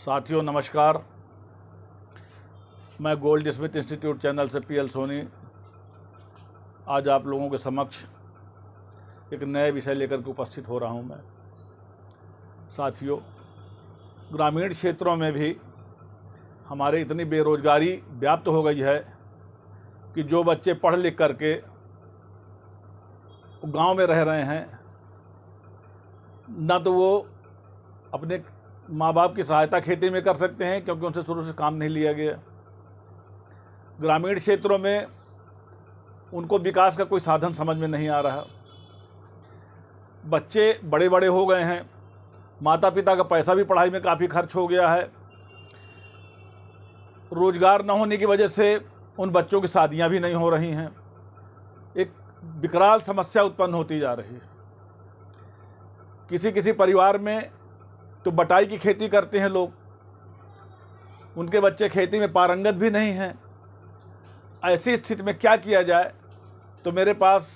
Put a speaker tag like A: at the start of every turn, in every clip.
A: साथियों नमस्कार। मैं गोल्ड स्मिथ इंस्टीट्यूट चैनल से पीएल सोनी आज आप लोगों के समक्ष एक नए विषय लेकर के उपस्थित हो रहा हूं। मैं साथियों, ग्रामीण क्षेत्रों में भी हमारे इतनी बेरोजगारी व्याप्त हो गई है कि जो बच्चे पढ़ लिख करके गांव में रह रहे हैं, ना तो वो अपने माँ बाप की सहायता खेती में कर सकते हैं क्योंकि उनसे शुरू से काम नहीं लिया गया। ग्रामीण क्षेत्रों में उनको विकास का कोई साधन समझ में नहीं आ रहा। बच्चे बड़े बड़े हो गए हैं, माता पिता का पैसा भी पढ़ाई में काफ़ी खर्च हो गया है। रोजगार न होने की वजह से उन बच्चों की शादियां भी नहीं हो रही हैं। एक विकराल समस्या उत्पन्न होती जा रही है। किसी किसी परिवार में तो बटाई की खेती करते हैं लोग, उनके बच्चे खेती में पारंगत भी नहीं हैं। ऐसी स्थिति में क्या किया जाए, तो मेरे पास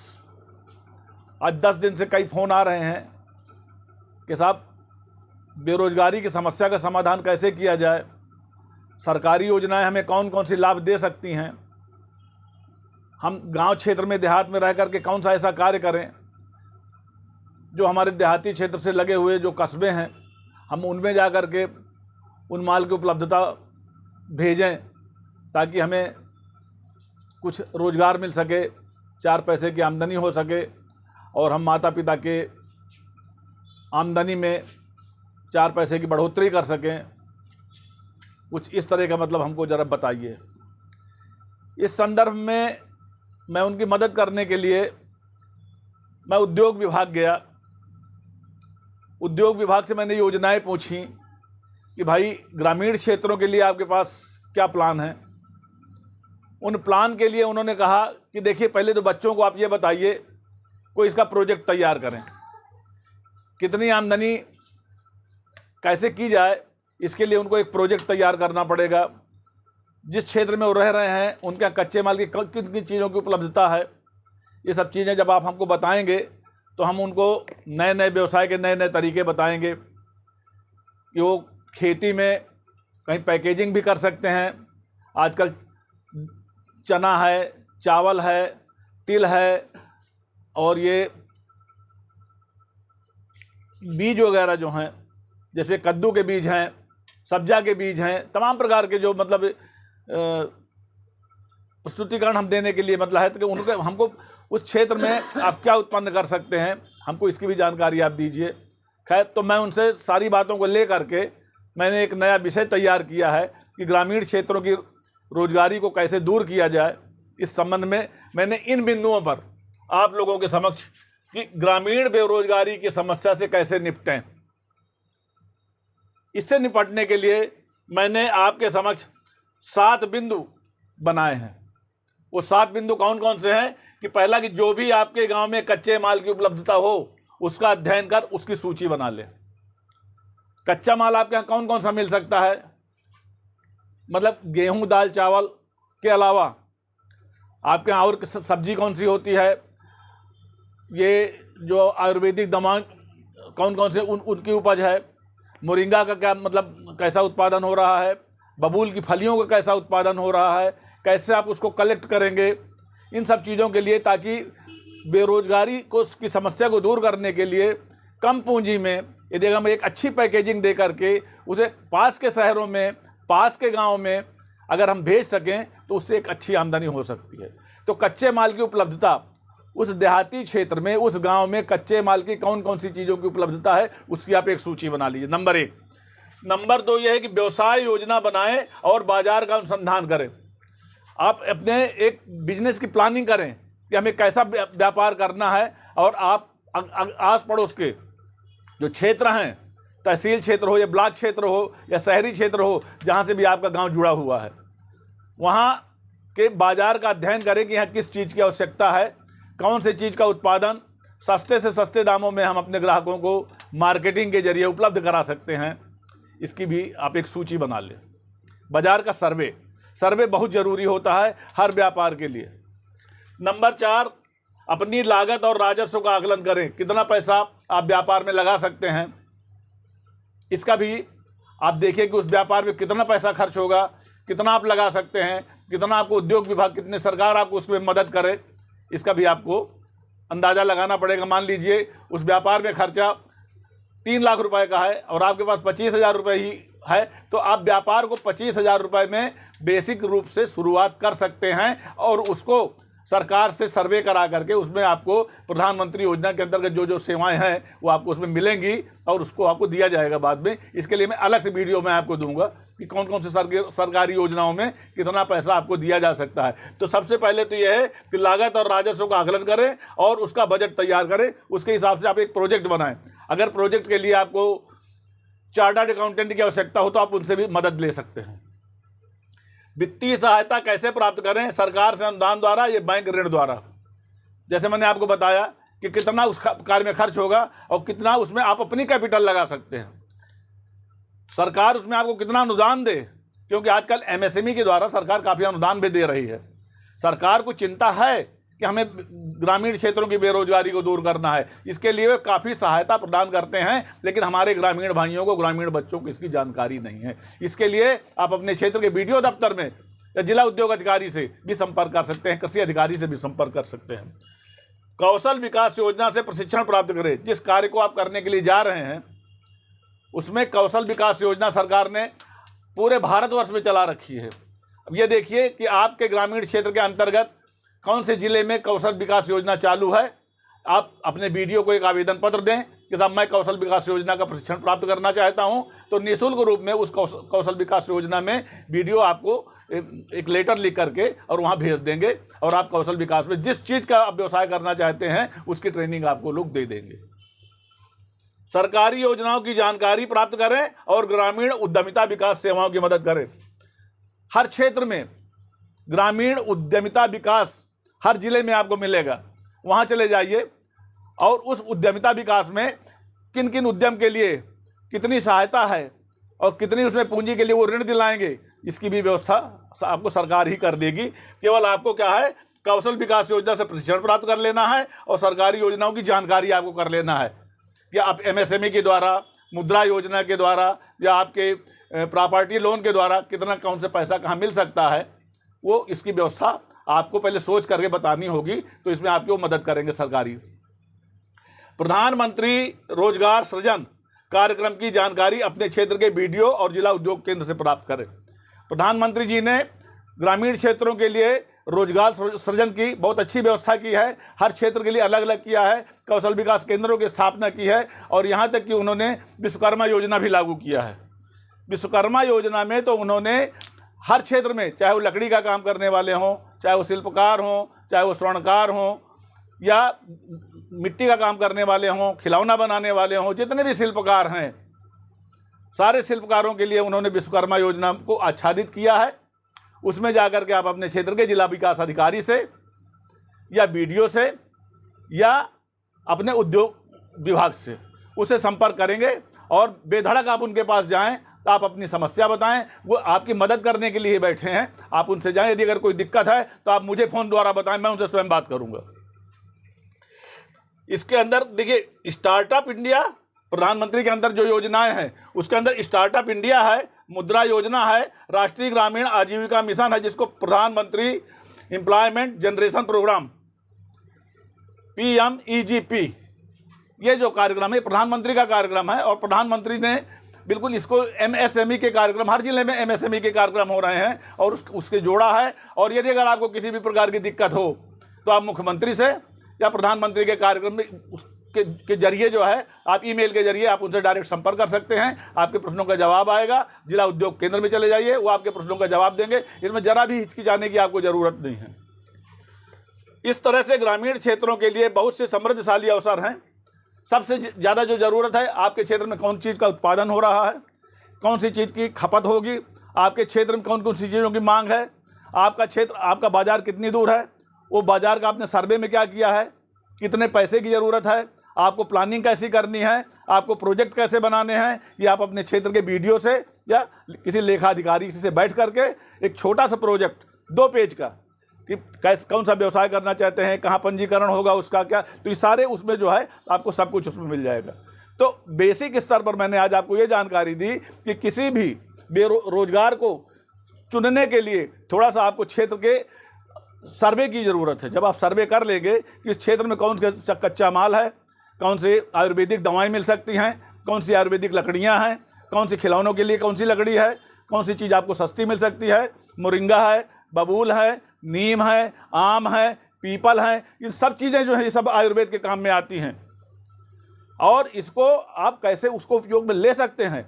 A: आज 10 दिन से कई फ़ोन आ रहे हैं कि साहब बेरोजगारी की समस्या का समाधान कैसे किया जाए, सरकारी योजनाएं हमें कौन कौन सी लाभ दे सकती हैं, हम गांव क्षेत्र में देहात में रह करके कौन सा ऐसा कार्य करें जो हमारे देहाती क्षेत्र से लगे हुए जो कस्बे हैं हम उनमें जा कर के उन माल की उपलब्धता भेजें ताकि हमें कुछ रोज़गार मिल सके, 4 पैसे की आमदनी हो सके और हम माता पिता के आमदनी में 4 पैसे की बढ़ोतरी कर सकें। कुछ इस तरह का मतलब हमको ज़रा बताइए। इस संदर्भ में मैं उनकी मदद करने के लिए मैं उद्योग विभाग गया। उद्योग विभाग से मैंने योजनाएं पूछी कि भाई ग्रामीण क्षेत्रों के लिए आपके पास क्या प्लान है। उन प्लान के लिए उन्होंने कहा कि देखिए, पहले तो बच्चों को आप ये बताइए, कोई इसका प्रोजेक्ट तैयार करें, कितनी आमदनी कैसे की जाए, इसके लिए उनको एक प्रोजेक्ट तैयार करना पड़ेगा। जिस क्षेत्र में वो रह रहे हैं उनके कच्चे माल की किन किन चीज़ों की उपलब्धता है, ये सब चीज़ें जब आप हमको बताएंगे तो हम उनको नए नए व्यवसाय के नए नए तरीके बताएंगे कि वो खेती में कहीं पैकेजिंग भी कर सकते हैं। आजकल चना है, चावल है, तिल है और ये बीज वगैरह जो हैं, जैसे कद्दू के बीज हैं, सब्जा के बीज हैं, तमाम प्रकार के जो मतलब प्रस्तुतिकरण हम देने के लिए मतलब है कि उनको हमको उस क्षेत्र में आप क्या उत्पन्न कर सकते हैं, हमको इसकी भी जानकारी आप दीजिए। खैर, तो मैं उनसे सारी बातों को ले करके मैंने एक नया विषय तैयार किया है कि ग्रामीण क्षेत्रों की रोजगारी को कैसे दूर किया जाए। इस संबंध में मैंने इन बिंदुओं पर आप लोगों के समक्ष कि ग्रामीण बेरोजगारी की समस्या से कैसे निपटें, इससे निपटने के लिए मैंने आपके समक्ष 7 बिंदु बनाए हैं। वो 7 बिंदु कौन कौन से हैं कि पहला कि जो भी आपके गांव में कच्चे माल की उपलब्धता हो उसका अध्ययन कर उसकी सूची बना ले। कच्चा माल आपके यहाँ कौन कौन सा मिल सकता है, मतलब गेहूं, दाल, चावल के अलावा आपके यहाँ और सब्जी कौन सी होती है, ये जो आयुर्वेदिक दवा कौन कौन से उनकी उपज है, मोरिंगा का क्या मतलब कैसा उत्पादन हो रहा है, बबूल की फलियों का कैसा उत्पादन हो रहा है, कैसे आप उसको कलेक्ट करेंगे, इन सब चीज़ों के लिए, ताकि बेरोजगारी को की समस्या को दूर करने के लिए कम पूंजी में यदि हम एक अच्छी पैकेजिंग दे करके उसे पास के शहरों में, पास के गांव में अगर हम भेज सकें तो उससे एक अच्छी आमदनी हो सकती है। तो कच्चे माल की उपलब्धता उस देहाती क्षेत्र में, उस गाँव में कच्चे माल की कौन कौन सी चीज़ों की उपलब्धता है उसकी आप एक सूची बना लीजिए, नंबर 1। नंबर 2 ये है कि व्यवसाय योजना बनाएं और बाजार का अनुसंधान करें। आप अपने एक बिजनेस की प्लानिंग करें कि हमें कैसा व्यापार करना है, और आप आस पड़ोस के जो क्षेत्र हैं, तहसील क्षेत्र हो या ब्लॉक क्षेत्र हो या शहरी क्षेत्र हो, जहाँ से भी आपका गांव जुड़ा हुआ है, वहाँ के बाजार का अध्ययन करें कि यहाँ किस चीज़ की आवश्यकता है, कौन सी चीज़ का उत्पादन सस्ते से सस्ते दामों में हम अपने ग्राहकों को मार्केटिंग के जरिए उपलब्ध करा सकते हैं। इसकी भी आप एक सूची बना लें। बाजार का सर्वे बहुत ज़रूरी होता है हर व्यापार के लिए। नंबर 4, अपनी लागत और राजस्व का आकलन करें, कितना पैसा आप व्यापार में लगा सकते हैं, इसका भी आप देखिए कि उस व्यापार में कितना पैसा खर्च होगा, कितना आप लगा सकते हैं, कितना आपको उद्योग विभाग, कितने सरकार आपको उसमें मदद करे, इसका भी आपको अंदाज़ा लगाना पड़ेगा। मान लीजिए उस व्यापार में खर्चा 3 लाख रुपए का है और आपके पास 25,000 रुपये ही है, तो आप व्यापार को 25,000 रुपये में बेसिक रूप से शुरुआत कर सकते हैं और उसको सरकार से सर्वे करा करके उसमें आपको प्रधानमंत्री योजना के अंतर्गत जो जो सेवाएं हैं वो आपको उसमें मिलेंगी और उसको आपको दिया जाएगा बाद में। इसके लिए मैं अलग से वीडियो में आपको दूंगा कि कौन कौन से सरकारी योजनाओं में कितना पैसा आपको दिया जा सकता है। तो सबसे पहले तो यह है कि लागत और राजस्व का आकलन करें और उसका बजट तैयार करें, उसके हिसाब से आप एक प्रोजेक्ट बनाएं। अगर प्रोजेक्ट के लिए आपको चार्टर्ड अकाउंटेंट की आवश्यकता हो तो आप उनसे भी मदद ले सकते हैं। वित्तीय सहायता कैसे प्राप्त करें? सरकार से अनुदान द्वारा या बैंक ऋण द्वारा। जैसे मैंने आपको बताया कि कितना उस कार्य में खर्च होगा और कितना उसमें आप अपनी कैपिटल लगा सकते हैं। सरकार उसमें आपको कितना अनुदान दे, क्योंकि आजकल एमएसएमई के द्वारा सरकार काफ़ी अनुदान भी दे रही है। सरकार को चिंता है कि हमें ग्रामीण क्षेत्रों की बेरोजगारी को दूर करना है, इसके लिए वे काफ़ी सहायता प्रदान करते हैं, लेकिन हमारे ग्रामीण भाइयों को, ग्रामीण बच्चों को इसकी जानकारी नहीं है। इसके लिए आप अपने क्षेत्र के बीडीओ दफ्तर में या जिला उद्योग अधिकारी से भी संपर्क कर सकते हैं, कृषि अधिकारी से भी संपर्क कर सकते हैं। कौशल विकास योजना से प्रशिक्षण प्राप्त करें। जिस कार्य को आप करने के लिए जा रहे हैं उसमें कौशल विकास योजना सरकार ने पूरे भारतवर्ष में चला रखी है। अब ये देखिए कि आपके ग्रामीण क्षेत्र के अंतर्गत कौन से जिले में कौशल विकास योजना चालू है। आप अपने बीडीओ को एक आवेदन पत्र दें कि साहब मैं कौशल विकास योजना का प्रशिक्षण प्राप्त करना चाहता हूं, तो निःशुल्क रूप में उस कौशल विकास योजना में बीडीओ आपको एक लेटर लिख करके और वहां भेज देंगे और आप कौशल विकास में जिस चीज़ का आप व्यवसाय करना चाहते हैं उसकी ट्रेनिंग आपको लोग दे देंगे। सरकारी योजनाओं की जानकारी प्राप्त करें और ग्रामीण उद्यमिता विकास सेवाओं की मदद करें। हर क्षेत्र में ग्रामीण उद्यमिता विकास हर जिले में आपको मिलेगा, वहाँ चले जाइए और उस उद्यमिता विकास में किन किन उद्यम के लिए कितनी सहायता है और कितनी उसमें पूंजी के लिए वो ऋण दिलाएंगे, इसकी भी व्यवस्था आपको सरकार ही कर देगी। केवल आपको क्या है, कौशल विकास योजना से प्रशिक्षण प्राप्त कर लेना है और सरकारी योजनाओं की जानकारी आपको कर लेना है कि आप एमएसएमई के द्वारा, मुद्रा योजना के द्वारा या आपके प्रॉपर्टी लोन के द्वारा कितना कौन से पैसा कहाँ मिल सकता है, वो इसकी व्यवस्था आपको पहले सोच करके बतानी होगी। तो इसमें आपकी वो मदद करेंगे सरकारी। प्रधानमंत्री रोजगार सृजन कार्यक्रम की जानकारी अपने क्षेत्र के बीडीओ और जिला उद्योग केंद्र से प्राप्त करें। प्रधानमंत्री जी ने ग्रामीण क्षेत्रों के लिए रोजगार सृजन की बहुत अच्छी व्यवस्था की है, हर क्षेत्र के लिए अलग अलग किया है, कौशल विकास केंद्रों की स्थापना की है और यहाँ तक कि उन्होंने विश्वकर्मा योजना भी लागू किया है। विश्वकर्मा योजना में तो उन्होंने हर क्षेत्र में, चाहे वो लकड़ी का काम करने वाले हों, चाहे वो शिल्पकार हों, चाहे वो स्वर्णकार हों या मिट्टी का काम करने वाले हों, खिलौना बनाने वाले हों, जितने भी शिल्पकार हैं सारे शिल्पकारों के लिए उन्होंने विश्वकर्मा योजना को आच्छादित किया है। उसमें जाकर के आप अपने क्षेत्र के जिला विकास अधिकारी से या बीडीओ से या अपने उद्योग विभाग से उसे संपर्क करेंगे और बेधड़क आप उनके पास जाएं, तो आप अपनी समस्या बताएं, वो आपकी मदद करने के लिए बैठे हैं। आप उनसे जाएं, यदि अगर कोई दिक्कत है तो आप मुझे फ़ोन द्वारा बताएं, मैं उनसे स्वयं बात करूंगा। इसके अंदर देखिए स्टार्टअप इंडिया, प्रधानमंत्री के अंदर जो योजनाएं हैं उसके अंदर स्टार्टअप इंडिया है, मुद्रा योजना है, राष्ट्रीय ग्रामीण आजीविका मिशन है जिसको प्रधानमंत्री एम्प्लॉयमेंट जनरेशन प्रोग्राम PMEGP, ये जो कार्यक्रम है प्रधानमंत्री का कार्यक्रम है और प्रधानमंत्री ने बिल्कुल इसको MSME के कार्यक्रम, हर जिले में MSME के कार्यक्रम हो रहे हैं और उसके जोड़ा है। और यदि अगर आपको किसी भी प्रकार की दिक्कत हो तो आप मुख्यमंत्री से या प्रधानमंत्री के कार्यक्रम में के जरिए जो है आप ईमेल के जरिए आप उनसे डायरेक्ट संपर्क कर सकते हैं। आपके प्रश्नों का जवाब आएगा। जिला उद्योग केंद्र में चले जाइए, वो आपके प्रश्नों का जवाब देंगे। इसमें जरा भी हिचकिचाने की आपको ज़रूरत नहीं है। इस तरह से ग्रामीण क्षेत्रों के लिए बहुत से समृद्धशाली अवसर हैं। सबसे ज़्यादा जो ज़रूरत है, आपके क्षेत्र में कौन चीज़ का उत्पादन हो रहा है, कौन सी चीज़ की खपत होगी, आपके क्षेत्र में कौन कौन सी चीज़ों की मांग है, आपका क्षेत्र, आपका बाज़ार कितनी दूर है, वो बाज़ार का आपने सर्वे में क्या किया है, कितने पैसे की ज़रूरत है, आपको प्लानिंग कैसी करनी है, आपको प्रोजेक्ट कैसे बनाने हैं, ये आप अपने क्षेत्र के बीडीओ से या किसी लेखा अधिकारी से बैठ करके एक छोटा सा प्रोजेक्ट 2 पेज का कि कैसे कौन सा व्यवसाय करना चाहते हैं, कहाँ पंजीकरण होगा उसका क्या, तो ये सारे उसमें जो है आपको सब कुछ उसमें मिल जाएगा। तो बेसिक स्तर पर मैंने आज आपको ये जानकारी दी कि किसी भी बेरोजगार को चुनने के लिए थोड़ा सा आपको क्षेत्र के सर्वे की ज़रूरत है। जब आप सर्वे कर लेंगे कि इस क्षेत्र में कौन सा कच्चा माल है, कौन सी आयुर्वेदिक दवाएं मिल सकती हैं, कौन सी आयुर्वेदिक लकड़ियां हैं, कौन सी खिलौनों के लिए कौन सी लकड़ी है, कौन सी चीज़ आपको सस्ती मिल सकती है, मोरिंगा है, बबूल है, नीम है, आम है, पीपल है, इन सब चीज़ें जो है ये सब आयुर्वेद के काम में आती हैं और इसको आप कैसे उसको उपयोग में ले सकते हैं।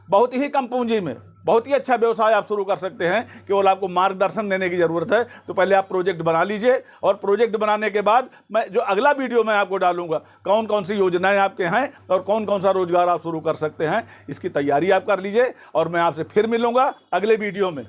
A: बहुत ही कम पूंजी में बहुत ही अच्छा व्यवसाय आप शुरू कर सकते हैं। केवल आपको मार्गदर्शन देने की ज़रूरत है। तो पहले आप प्रोजेक्ट बना लीजिए और प्रोजेक्ट बनाने के बाद मैं जो अगला वीडियो मैं आपको डालूंगा कौन कौन सी योजनाएं आपके हैं और कौन कौन सा रोजगार आप शुरू कर सकते हैं, इसकी तैयारी आप कर लीजिए और मैं आपसे फिर मिलूंगा अगले वीडियो में।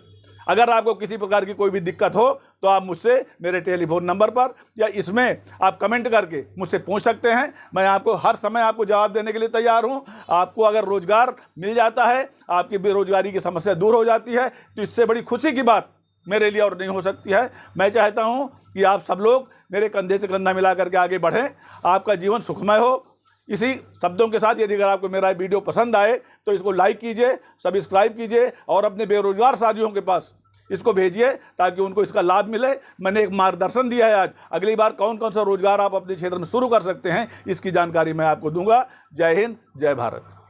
A: अगर आपको किसी प्रकार की कोई भी दिक्कत हो तो आप मुझसे मेरे टेलीफोन नंबर पर या इसमें आप कमेंट करके मुझसे पूछ सकते हैं। मैं आपको हर समय आपको जवाब देने के लिए तैयार हूं। आपको अगर रोजगार मिल जाता है, आपकी बेरोजगारी की समस्या दूर हो जाती है, तो इससे बड़ी खुशी की बात मेरे लिए और नहीं हो सकती है। मैं चाहता हूं कि आप सब लोग मेरे कंधे से कंधा मिला करके आगे बढ़ें, आपका जीवन सुखमय हो। इसी शब्दों के साथ यदि अगर आपको मेरा वीडियो पसंद आए तो इसको लाइक कीजिए, सब्सक्राइब कीजिए और अपने बेरोजगार साथियों के पास इसको भेजिए ताकि उनको इसका लाभ मिले। मैंने एक मार्गदर्शन दिया है आज, अगली बार कौन कौन सा रोजगार आप अपने क्षेत्र में शुरू कर सकते हैं इसकी जानकारी मैं आपको दूंगा। जय हिंद, जय भारत।